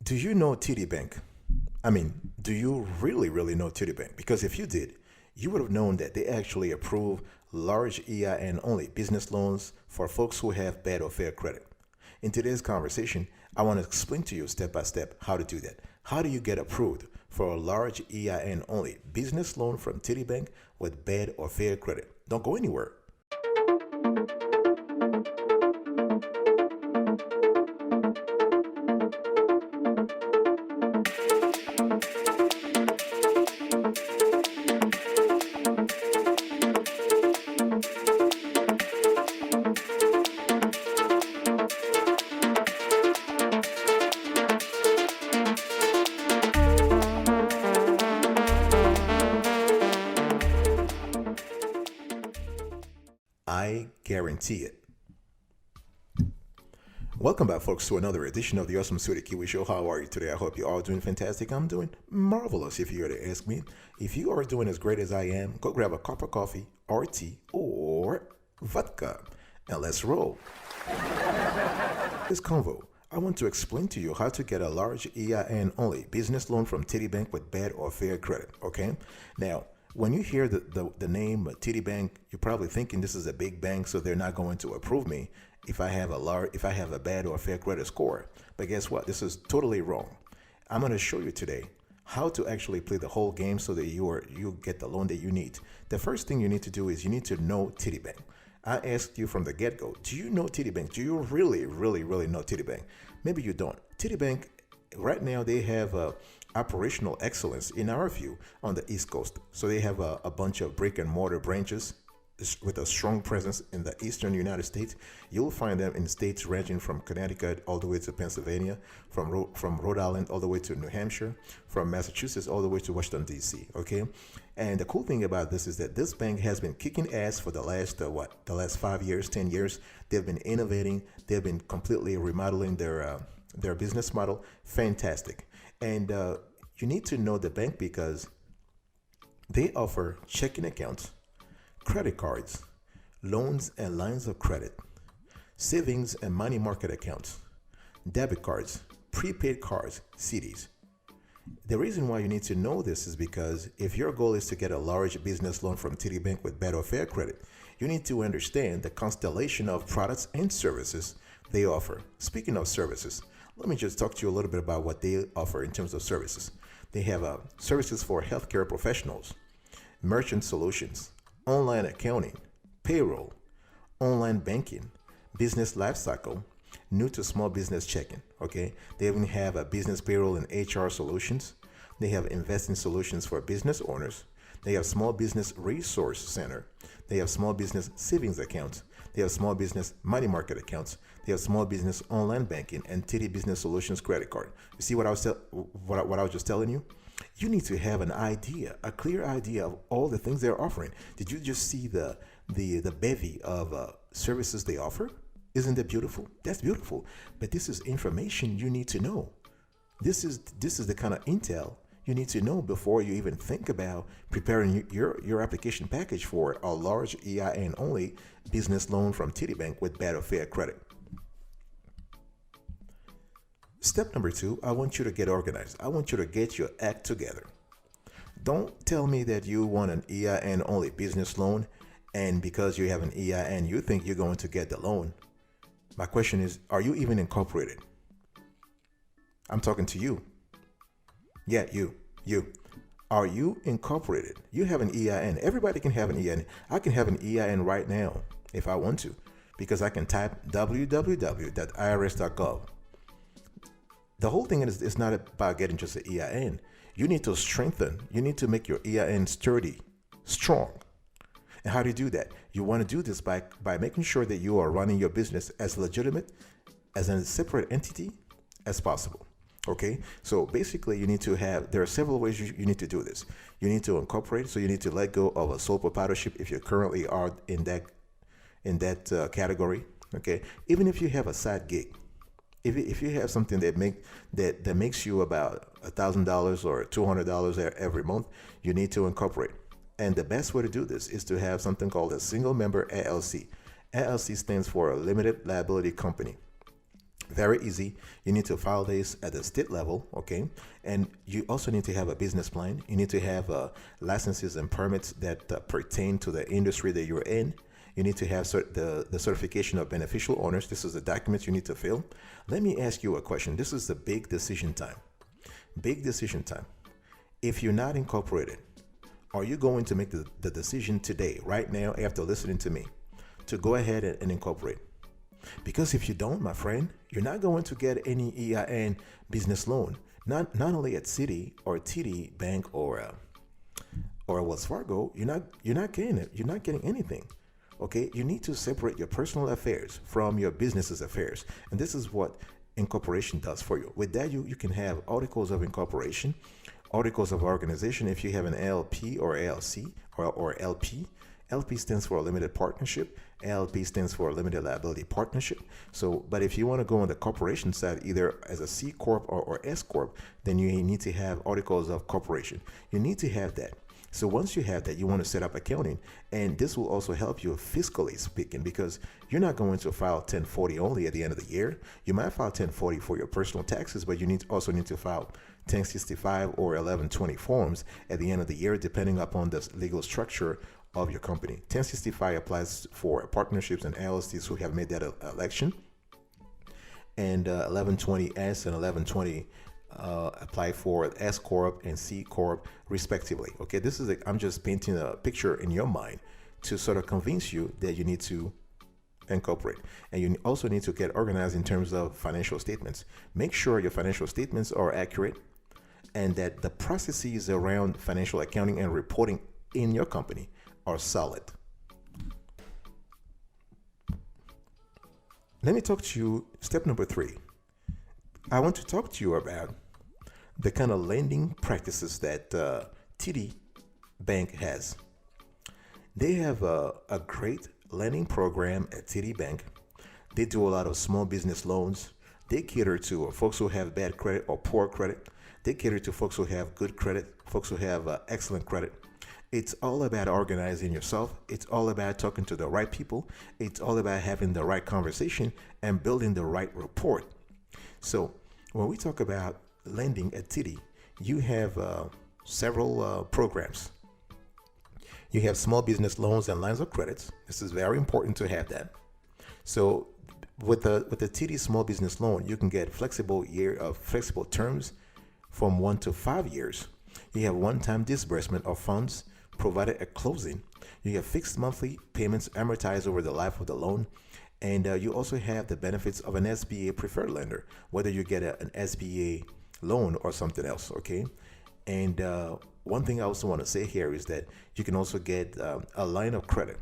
Do you know TD Bank? Do you really know TD Bank? Because if you did, you would have known that they actually approve large EIN only business loans for folks who have bad or fair credit. In today's conversation, I want to explain to you step by step how to do that. How do you get approved for a large EIN only business loan from TD Bank with bad or fair credit? Don't go anywhere. I guarantee it. Welcome back, folks, to another edition of the Awesome Sweetie Kiwi Show. How are you today? I hope you're all doing fantastic. I'm doing marvelous, if you were to ask me. If you are doing as great as I am, go grab a cup of coffee or tea or vodka and let's roll. This convo, I want to explain to you how to get a large EIN only business loan from TD Bank with bad or fair credit. Okay? Now, when you hear the name TD Bank, you're probably thinking this is a big bank, so they're not going to approve me if I have a bad or fair credit score. But guess what? This is totally wrong. I'm going to show you today how to actually play the whole game so that you get the loan that you need. The first thing you need to do is you need to know TD Bank. I asked you from the get-go, do you know TD Bank? Do you really know TD Bank? Maybe you don't. TD Bank, right now, they have operational excellence, in our view, on the East Coast. So they have a bunch of brick and mortar branches with a strong presence in the eastern United States. You'll find them in states ranging from Connecticut all the way to Pennsylvania, from Rhode Island all the way to New Hampshire, from Massachusetts all the way to Washington, D.C., okay? And the cool thing about this is that this bank has been kicking ass for the last 5 years, 10 years. They've been innovating. They've been completely remodeling their business model. Fantastic. And you need to know the bank because they offer checking accounts, credit cards, loans and lines of credit, savings and money market accounts, debit cards, prepaid cards, CDs. The reason why you need to know this is because if your goal is to get a large business loan from TD Bank with bad or fair credit, you need to understand the constellation of products and services they offer. Speaking of services, let me just talk to you a little bit about what they offer in terms of services. They have services for healthcare professionals, merchant solutions, online accounting, payroll, online banking, business lifecycle, new to small business checking. Okay, they even have a business payroll and HR solutions. They have investing solutions for business owners. They have small business resource center. They have small business savings accounts. They have small business money market accounts. They have small business online banking and TD Business Solutions credit card. You see what I was just telling you? You need to have an idea, a clear idea of all the things they're offering. Did you just see the bevy of services they offer? Isn't that beautiful? That's beautiful. But this is information you need to know. This is the kind of intel you need to know before you even think about preparing your application package for a large EIN only business loan from TD Bank with bad or fair credit. Step number 2, I want you to get organized. I want you to get your act together. Don't tell me that you want an EIN only business loan and because you have an EIN, you think you're going to get the loan. My question is, are you even incorporated? I'm talking to you. Yeah, you. Are you incorporated? You have an EIN. Everybody can have an EIN. I can have an EIN right now if I want to because I can type www.irs.gov. The whole thing is it's not about getting just an EIN. You need to strengthen. You need to make your EIN sturdy, strong. And how do you do that? You want to do this by making sure that you are running your business as legitimate, as a separate entity as possible. Okay? So basically you need to there are several ways you need to do this. You need to incorporate, so you need to let go of a sole proprietorship if you currently are in that category. Okay? Even if you have a side gig, if you have something that makes you about $1,000 or $200 every month, you need to incorporate. And the best way to do this is to have something called a single member LLC. LLC stands for a limited liability company. Very easy. You need to file this at the state level, okay? And you also need to have a business plan. You need to have licenses and permits that pertain to the industry that you're in. You need to have the certification of beneficial owners. This is the document you need to fill. Let me ask you a question. This is the big decision time. Big decision time. If you're not incorporated, are you going to make the decision today, right now, after listening to me, to go ahead and incorporate? Because if you don't, my friend, you're not going to get any EIN business loan. Not only at Citi or TD Bank or Wells Fargo, you're not getting it. You're not getting anything. Okay, you need to separate your personal affairs from your business's affairs, and this is what incorporation does for you. With that, you can have articles of incorporation, articles of organization. If you have an LP or LC or LP. LP stands for a limited partnership. LP stands for a limited liability partnership. So, but if you want to go on the corporation side, either as a C Corp or S Corp, then you need to have articles of corporation. You need to have that. So once you have that, you want to set up accounting, and this will also help you fiscally speaking, because you're not going to file 1040 only at the end of the year. You might file 1040 for your personal taxes, but you also need to file 1065 or 1120 forms at the end of the year, depending upon the legal structure of your company. 1065 applies for partnerships and LLCs who have made that election, and 1120S and 1120 apply for S Corp and C Corp respectively. Okay, I'm just painting a picture in your mind to sort of convince you that you need to incorporate. And you also need to get organized in terms of financial statements. Make sure your financial statements are accurate and that the processes around financial accounting and reporting in your company are solid. Let me talk to you. Step number 3. I want to talk to you about the kind of lending practices that TD Bank has. They have a great lending program at TD Bank. They do a lot of small business loans. They cater to folks who have bad credit or poor credit. They cater to folks who have good credit, folks who have excellent credit. It's all about organizing yourself. It's all about talking to the right people. It's all about having the right conversation and building the right rapport. So when we talk about lending at TD, you have several programs. You have small business loans and lines of credits. This is very important to have that. So with the TD small business loan, you can get flexible terms from 1 to 5 years. You have one-time disbursement of funds provided at closing. You have fixed monthly payments amortized over the life of the loan. And you also have the benefits of an SBA preferred lender, whether you get an SBA loan or something else, okay? And one thing I also want to say here is that you can also get a line of credit.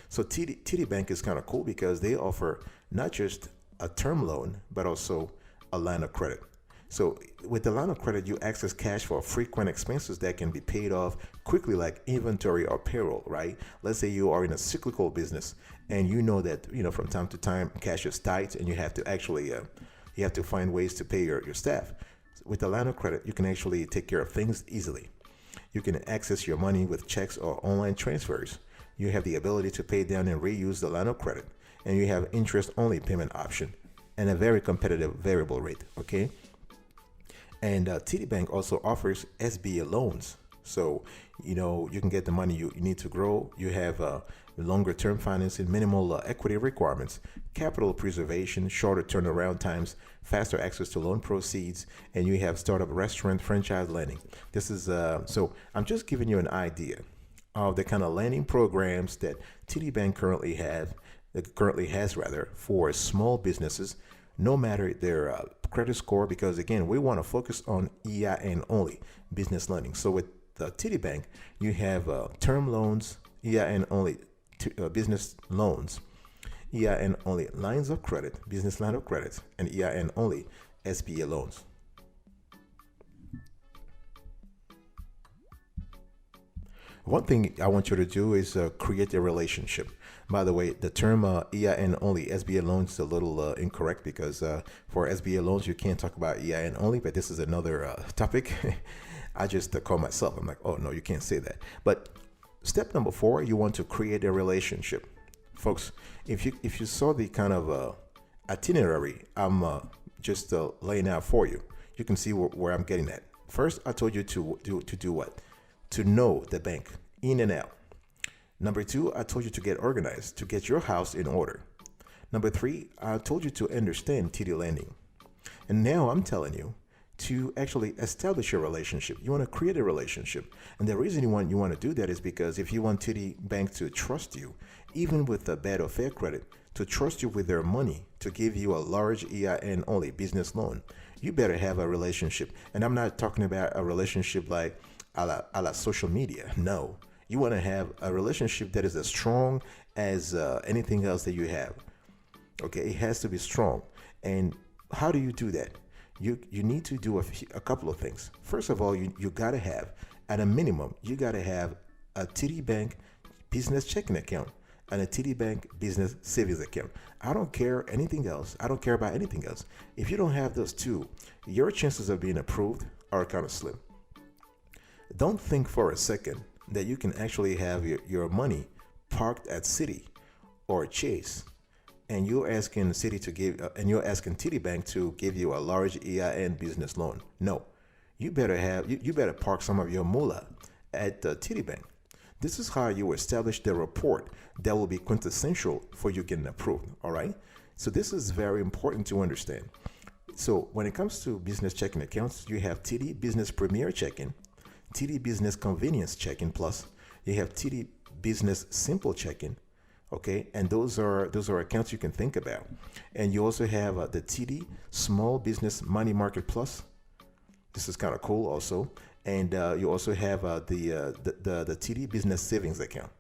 So TD Bank is kind of cool because they offer not just a term loan, but also a line of credit. So with the line of credit, you access cash for frequent expenses that can be paid off quickly, like inventory or payroll, right? Let's say you are in a cyclical business and you know that, from time to time, cash is tight and you have to actually, you have to find ways to pay your staff. With the line of credit, you can actually take care of things easily. You can access your money with checks or online transfers. You have the ability to pay down and reuse the line of credit, and you have interest-only payment option and a very competitive variable rate, okay? And TD Bank also offers SBA loans. So, you can get the money you need to grow. You have longer term financing, minimal equity requirements, capital preservation, shorter turnaround times, faster access to loan proceeds, and you have startup restaurant franchise lending. This is so I'm just giving you an idea of the kind of lending programs that TD Bank currently has for small businesses, no matter their credit score, because again, we want to focus on EIN only business lending. So with the TD Bank, you have term loans, EIN only business loans, EIN only lines of credit, business line of credit, and EIN only SBA loans. One thing I want you to do is create a relationship. By the way, the term EIN only SBA loans is a little incorrect because for SBA loans, you can't talk about EIN only, but this is another topic. I just call myself. I'm like, oh, no, you can't say that. But step number 4, you want to create a relationship. Folks, if you saw the kind of itinerary I'm just laying out for you. You can see where I'm getting at. First, I told you to do what? To know the bank in and out. Number two, I told you to get organized, to get your house in order. Number three, I told you to understand TD lending. And now I'm telling you to actually establish a relationship. You want to create a relationship. And the reason you want to do that is because if you want TD Bank to trust you, even with a bad or fair credit, to trust you with their money, to give you a large EIN only business loan, you better have a relationship. And I'm not talking about a relationship like a la social media. No. You want to have a relationship that is as strong as anything else that you have. Okay, it has to be strong. And how do you do that? You need to do a couple of things. First of all, you got to have, at a minimum, you got to have a TD Bank business checking account and a TD Bank business savings account. I don't care anything else. I don't care about anything else. If you don't have those two, your chances of being approved are kind of slim. Don't think for a second that you can actually have your money parked at Citi or Chase, and you're asking Citi to give, and you're asking TD Bank to give you a large EIN business loan. No, you better park some of your moolah at TD Bank. This is how you establish the report that will be quintessential for you getting approved. All right. So this is very important to understand. So when it comes to business checking accounts, you have TD Business Premier Checking, TD Business Convenience Checking Plus. You have TD Business Simple Checking. Okay, and those are accounts you can think about. And you also have the TD Small Business Money Market Plus. This is kind of cool also. And you also have the TD Business Savings Account.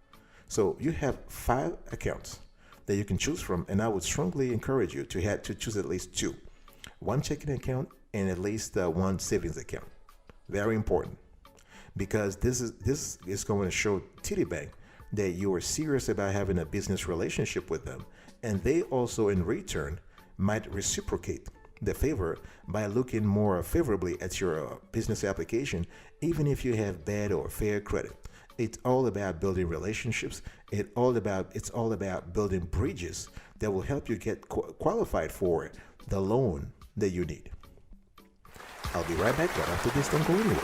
So you have 5 accounts that you can choose from, and I would strongly encourage you to choose at least 2. One checking account and at least one savings account. Very important, because this is going to show TD Bank that you are serious about having a business relationship with them, and they also in return might reciprocate the favor by looking more favorably at your business application, even if you have bad or fair credit. It's all about building relationships. It's all about building bridges that will help you get qualified for the loan that you need. I'll be right back right after this. Don't go anywhere.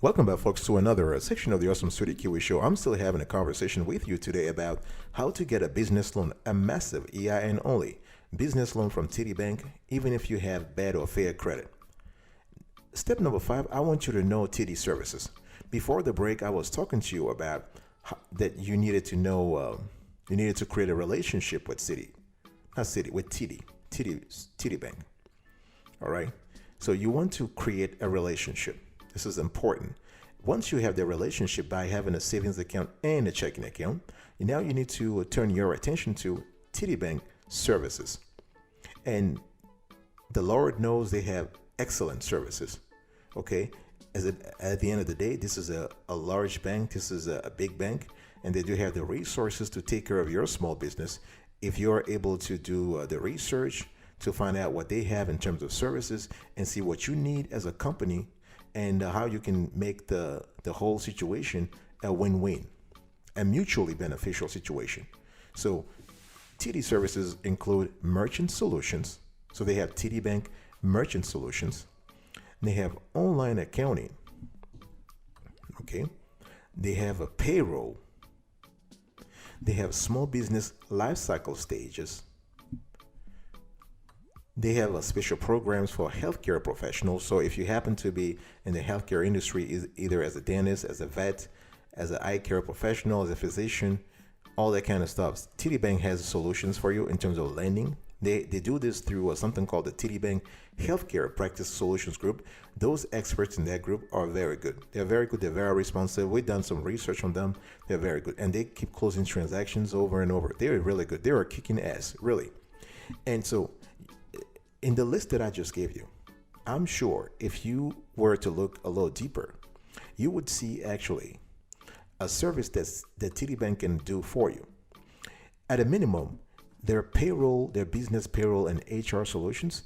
Welcome back, folks, to another section of the Awesome Sweetie Kiwi Show. I'm still having a conversation with you today about how to get a business loan, a massive EIN only business loan from TD Bank, even if you have bad or fair credit. Step number 5, I want you to know TD services. Before the break, I was talking to you about that you needed to know, you needed to create a relationship with with TD Bank. All right. So you want to create a relationship. This is important. Once you have the relationship by having a savings account and a checking account, now you need to turn your attention to TD Bank services. And the Lord knows they have excellent services. Okay. At the end of the day, this is a large bank. This is a big bank, and they do have the resources to take care of your small business. If you're able to do the research to find out what they have in terms of services and see what you need as a company, and how you can make the whole situation a win-win, a mutually beneficial situation. So TD services include merchant solutions. So they have TD Bank merchant solutions. They have online accounting. Okay. They have a payroll. They have small business life cycle stages. They have special programs for healthcare professionals. So if you happen to be in the healthcare industry, either as a dentist, as a vet, as an eye care professional, as a physician, all that kind of stuff, TD Bank has solutions for you in terms of lending. They do this through something called the TD Bank Healthcare Practice Solutions Group. Those experts in that group are very good. They're very good. They're very responsive. We've done some research on them. They're very good. And they keep closing transactions over and over. They're really good. They are kicking ass, really. And so in the list that I just gave you, I'm sure if you were to look a little deeper, you would see actually a service that TD Bank can do for you. At a minimum, their payroll, their business payroll and HR solutions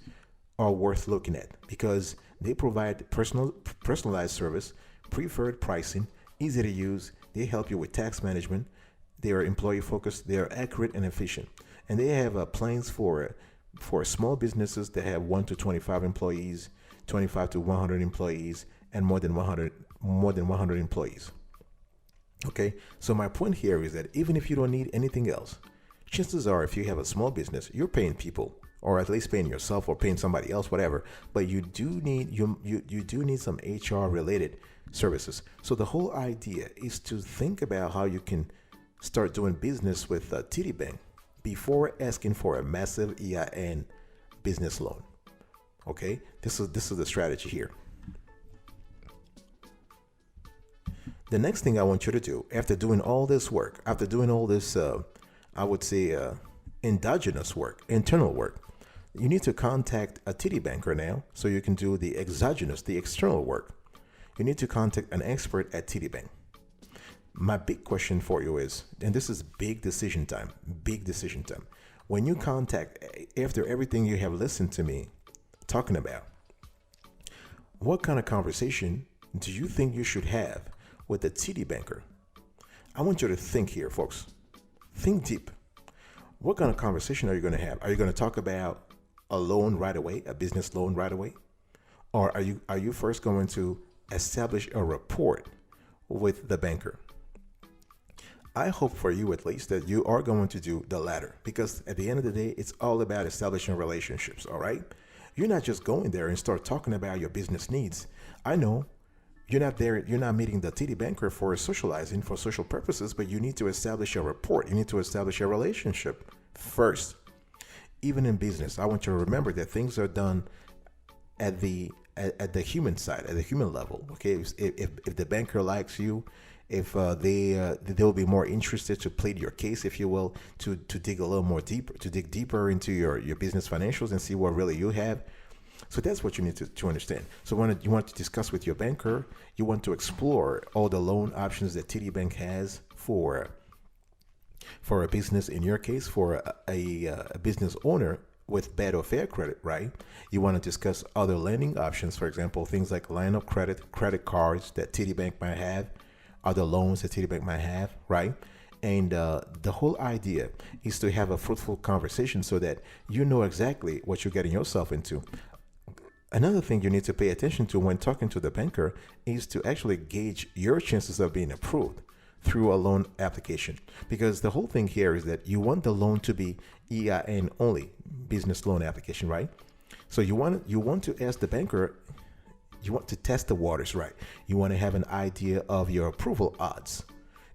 are worth looking at because they provide personalized service, preferred pricing, easy to use. They help you with tax management. They are employee focused. They are accurate and efficient, and they have plans for small businesses that have 1 to 25 employees, 25 to 100 employees, and more than 100 employees. Okay, so my point here is that even if you don't need anything else, chances are if you have a small business, you're paying people, or at least paying yourself or paying somebody else, whatever. But you do need some HR related services. So the whole idea is to think about how you can start doing business with TD Bank before asking for a massive EIN business loan. Okay, this is the strategy here. The next thing I want you to do after doing all this work, after doing all this, I would say, endogenous work, internal work, you need to contact a TD banker now so you can do the exogenous, the external work. You need to contact an expert at TD Bank. My big question for you is, and this is big decision time, when you contact, after everything you have listened to me talking about, what kind of conversation do you think you should have with a TD banker? I want you to think here, folks. Think deep. What kind of conversation are you going to have? Are you going to talk about a loan right away, a business loan right away? Or are you first going to establish a rapport with the banker? I hope for you at least that you are going to do the latter, because at the end of the day, it's all about establishing relationships, all right? You're not just going there and start talking about your business needs. I know you're not meeting the TD banker for socializing, for social purposes, but you need to establish a rapport. You need to establish a relationship first. Even in business, I want you to remember that things are done at the human side, at the human level. Okay, if the banker likes you, if they'll be more interested to plead your case, if you will, to dig a little more deeper, to dig deeper into your business financials and see what really you have. So that's what you need to understand. So when you want to discuss with your banker, you want to explore all the loan options that TD Bank has for a business, in your case, for a business owner with bad or fair credit, right? You want to discuss other lending options, for example, things like line of credit, credit cards that TD Bank might have, other loans that TD Bank might have, right? And the whole idea is to have a fruitful conversation so that you know exactly what you're getting yourself into. Another thing you need to pay attention to when talking to the banker is to actually gauge your chances of being approved through a loan application. Because the whole thing here is that you want the loan to be EIN only, business loan application, right? So you want to ask the banker, you want to test the waters, right? You want to have an idea of your approval odds.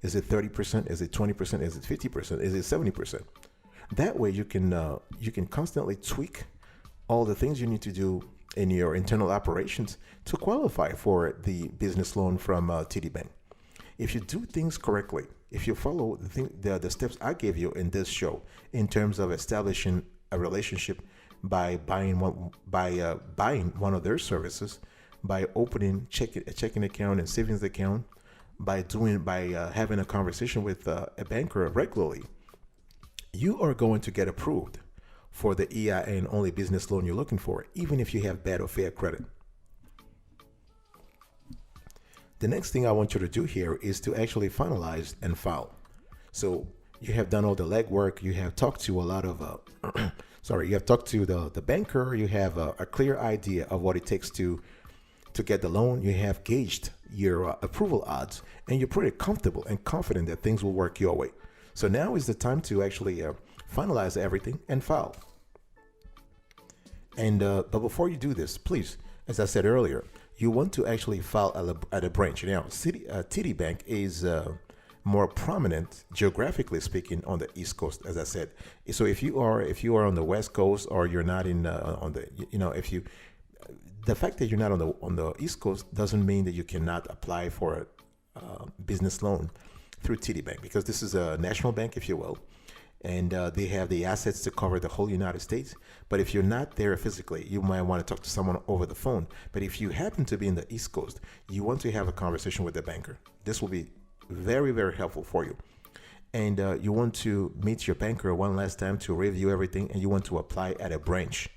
Is it 30%? Is it 20%? Is it 50%? Is it 70%? That way you can constantly tweak all the things you need to do in your internal operations to qualify for the business loan from TD Bank. If you do things correctly, if you follow the steps I gave you in this show in terms of establishing a relationship by buying one of their services, by opening a checking account and savings account, by having a conversation with a banker regularly, you are going to get approved for the EIN only business loan you're looking for, even if you have bad or fair credit. The next thing I want you to do here is to actually finalize and file. So you have done all the legwork. You have talked to a lot of, you have talked to the banker. You have a clear idea of what it takes to get the loan. You have gauged your approval odds, and you're pretty comfortable and confident that things will work your way. So now is the time to actually finalize everything and file. And but before you do this, please, as I said earlier, you want to actually file at a branch. Now, TD Bank is more prominent, geographically speaking, on the East Coast, as I said. So if you are on the West Coast, or you're not the fact that you're not on the East Coast doesn't mean that you cannot apply for a business loan through TD Bank, because this is a national bank, if you will, and they have the assets to cover the whole United States. But if you're not there physically, you might want to talk to someone over the phone. But if you happen to be in the East Coast, you want to have a conversation with the banker. This will be very, very helpful for you. And you want to meet your banker one last time to review everything, and you want to apply at a branch.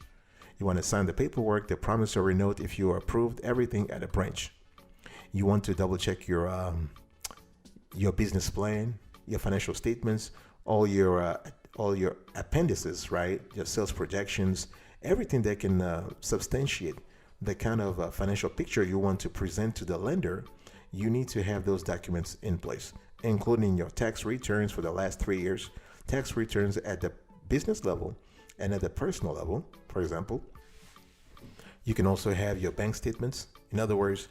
You want to sign the paperwork, the promissory note if you are approved, everything at a branch. You want to double check your business plan, your financial statements, all your appendices, right? Your sales projections, everything that can substantiate the kind of financial picture you want to present to the lender. You need to have those documents in place, including your tax returns for the last 3 years, tax returns at the business level and at the personal level, for example. You can also have your bank statements. In other words,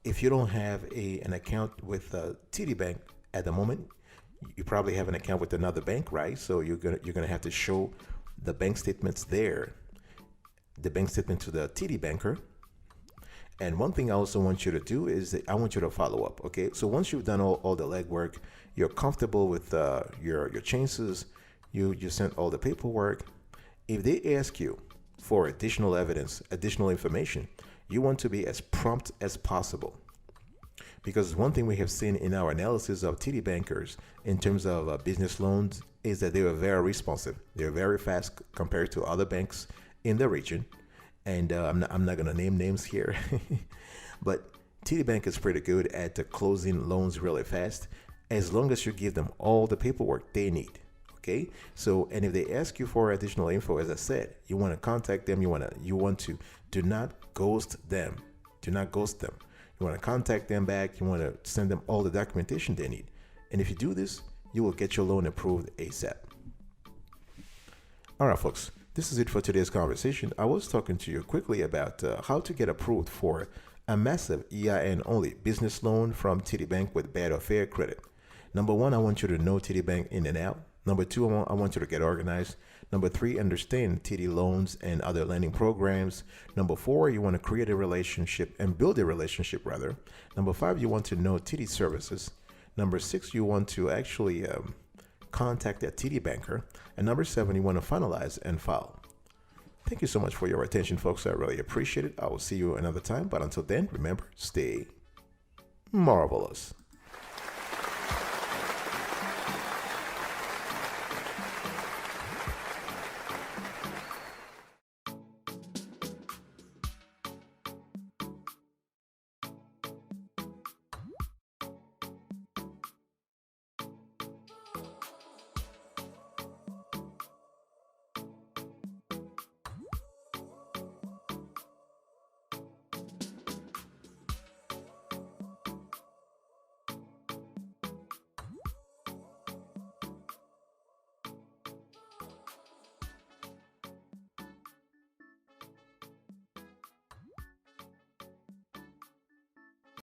if you don't have an account with TD Bank at the moment, you probably have an account with another bank, right? So you're gonna have to show the bank statements there, the bank statement to the TD banker. And one thing I also want you to do is that I want you to follow up. Okay, so once you've done all the legwork, you're comfortable with your chances, you sent all the paperwork. If they ask you for additional evidence, additional information, you want to be as prompt as possible. Because one thing we have seen in our analysis of TD bankers in terms of business loans is that they are very responsive. They're very fast compared to other banks in the region. And I'm not going to name names here, but TD Bank is pretty good at closing loans really fast, as long as you give them all the paperwork they need. Okay, so and if they ask you for additional info, as I said, you want to contact them. You want to do not ghost them. Do not ghost them. You want to contact them back. You want to send them all the documentation they need. And if you do this, you will get your loan approved ASAP. All right, folks. This is it for today's conversation. I was talking to you quickly about how to get approved for a massive EIN only business loan from TD Bank with bad or fair credit. Number one, I want you to know TD Bank in and out. Number two, I want you to get organized. Number three, understand TD loans and other lending programs. Number four, you want to create a relationship and build a relationship rather. Number five, you want to know TD services. Number six, you want to actually contact a TD banker. And number seven, you want to finalize and file. Thank you so much for your attention, folks. I really appreciate it. I will see you another time. But until then, remember, stay marvelous.